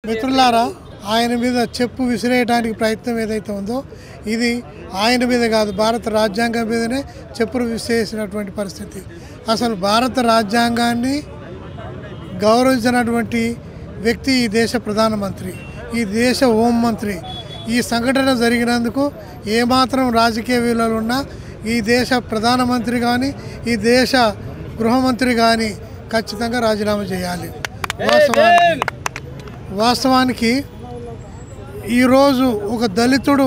మిత్రులారా, ఆయన మీద చెప్పు విసిరేయడానికి ప్రయత్నం ఏదైతే ఉందో ఇది ఆయన మీద కాదు, భారత రాజ్యాంగం మీదనే చెప్పులు విసిరేసినటువంటి పరిస్థితి. అసలు భారత రాజ్యాంగాన్ని గౌరవించినటువంటి వ్యక్తి ఈ దేశ ప్రధానమంత్రి, ఈ దేశ హోంమంత్రి. ఈ సంఘటన జరిగినందుకు ఏమాత్రం రాజకీయ విలువలు ఉన్నా ఈ దేశ ప్రధానమంత్రి కానీ ఈ దేశ గృహమంత్రి కానీ ఖచ్చితంగా రాజీనామా చేయాలి. వాస్తవానికి ఈరోజు ఒక దళితుడు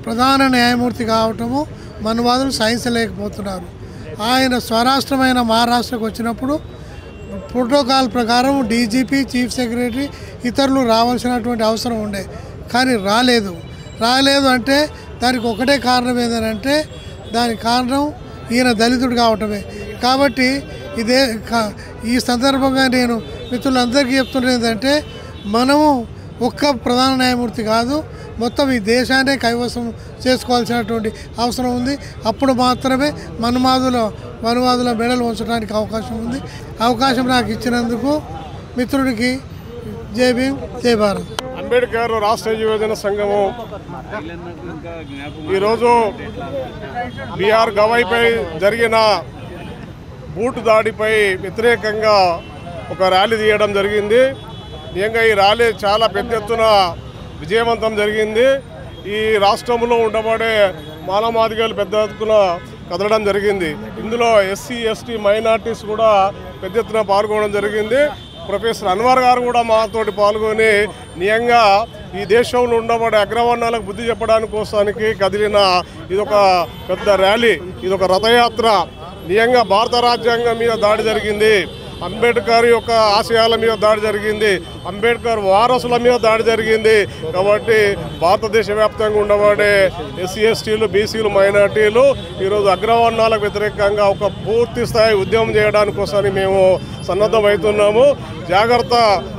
ప్రధాన న్యాయమూర్తి కావటము మనువాదులు సహించలేకపోతున్నారు. ఆయన స్వరాష్ట్రమైన మహారాష్ట్రకు వచ్చినప్పుడు ప్రోటోకాల్ ప్రకారం డీజీపీ, చీఫ్ సెక్రటరీ, ఇతరులు రావాల్సినటువంటి అవసరం ఉండే, కానీ రాలేదు అంటే దానికి ఒకటే కారణం ఏంటంటే దానికి కారణం ఈయన దళితుడు కావటమే. కాబట్టి ఈ సందర్భంగా నేను మిత్రులందరికీ చెప్తున్నది ఏంటంటే మనము ఒక్క ప్రధాన న్యాయమూర్తి కాదు, మొత్తం ఈ దేశాన్ని కైవసం చేసుకోవాల్సినటువంటి అవసరం ఉంది. అప్పుడు మాత్రమే మనువాదుల మెడలు ఉంచడానికి అవకాశం ఉంది. అవకాశం నాకు ఇచ్చినందుకు మిత్రుడికి జై భీమ్, జై భారత్. అంబేద్కర్ రాష్ట్ర యువజన సంఘము ఈరోజు బీఆర్ గవాయిపై జరిగిన బూటు దాడిపై వ్యతిరేకంగా ఒక ర్యాలీ తీయడం జరిగింది. నిజంగా ఈ ర్యాలీ చాలా పెద్ద ఎత్తున విజయవంతం జరిగింది. ఈ రాష్ట్రంలో ఉండబడే మానవాధికారులు పెద్ద ఎత్తున కదలడం జరిగింది. ఇందులో ఎస్సీ, ఎస్టీ, మైనార్టీస్ కూడా పెద్ద ఎత్తున పాల్గొనడం జరిగింది. ప్రొఫెసర్ అన్వర్ గారు కూడా మాతోటి పాల్గొని నిజంగా ఈ దేశంలో ఉండబడే అగ్రవర్ణాలకు బుద్ధి చెప్పడానికి కోసానికి కదిలిన ఇదొక పెద్ద ర్యాలీ, ఇదొక రథయాత్ర. నిజంగా భారత రాజ్యాంగం మీద దాడి జరిగింది, అంబేద్కర్ యొక్క ఆశయాల మీద దాడి జరిగింది, అంబేద్కర్ వారసుల మీద దాడి జరిగింది. కాబట్టి భారతదేశ వ్యాప్తంగా ఉండబడే ఎస్సీ, ఎస్టీలు, బీసీలు, మైనార్టీలు ఈరోజు అగ్రవర్ణాలకు వ్యతిరేకంగా ఒక పూర్తి స్థాయి ఉద్యమం చేయడానికి కోసమని మేము సన్నద్ధమవుతున్నాము. జాగ్రత్త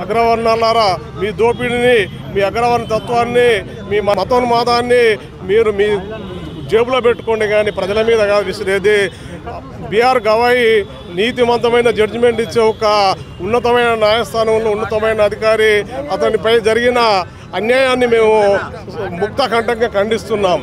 అగ్రవర్ణాలారా, మీ దోపిడీని, మీ అగ్రవర్ణ తత్వాన్ని, మీ మతోన్మాదాన్ని మీరు మీ జేబులో పెట్టుకోండి, కానీ ప్రజల మీద కాదు విసిరేది. బీఆర్ గవాయి నీతివంతమైన జడ్జిమెంట్ ఇచ్చే ఒక ఉన్నతమైన న్యాయస్థానంలో ఉన్నతమైన అధికారి. అతనిపై జరిగిన అన్యాయాన్ని మేము ముక్తకంఠంగా ఖండిస్తున్నాం.